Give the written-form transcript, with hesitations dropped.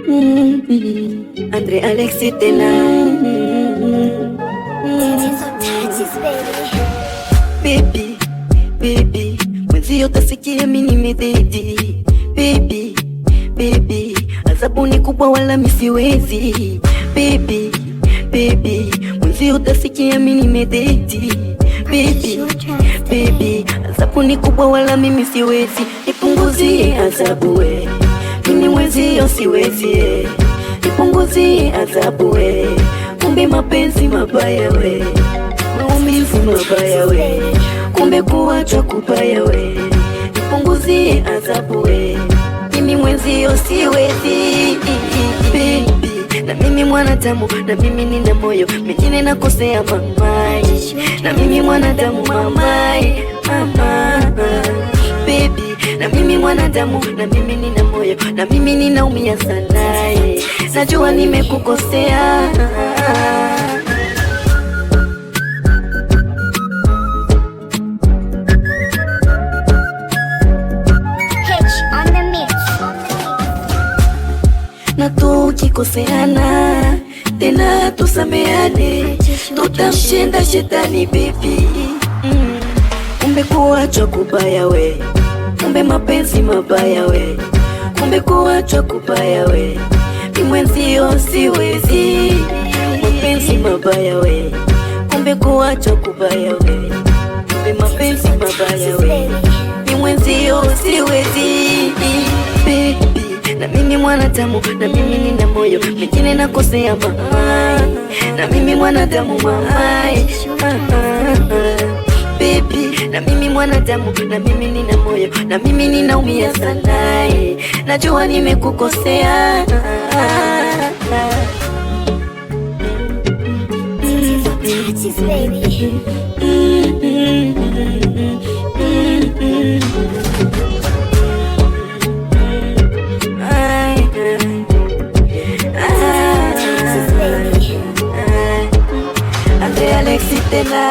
Andre Alexi tena. Baby, baby, mwenzio utasikia mimi nimededi. Baby, baby, adhabu ni kubwa wala mimi siwezi. Baby, baby, mwenzio utasikia mimi nimededi. Baby, baby, adhabu ni kubwa wala mimi siwezi. Nipunguzie adhabu we, mimi mwenzio siwezi. Nipunguzie adhabu we, kumbe mapenzi mabaya we, maumivu mabaya we, kumbe kuachwa kubaya we. Nipunguzie adhabu we, mimi mwenzio siwezi. Baby, na mimi mwanadamu, na mimi nina moyo, mengine nakosea mamai. Na mimi mwanadamu mamai, mama. Baby, na mimi mwanadamu, na mimi nina moyo, na mimi ninaumia sana. Najua nimekukosea. Na tukikoseana tena tusameane, tutamshinda shetani baby. Kumbe kuachwa kubaya we, kumbe mapenzi mabaya we, kumbe kuachwa kubaya we, mimi mwenzio siwezi. Mapenzi mabaya we, kumbe kuachwa kubaya we, kumbe mapenzi mabaya we, mimi mwenzio siwezi. Baby, na mimi mwanadamu, na mimi nina moyo, mengine nakosea mamai. Na mimi mwanadamu mamai, baby, na mimi mwanadamu, na mimi nina moyo, na mimi ninaumia sana. Najua nimekukosea. Andre Alexi tena.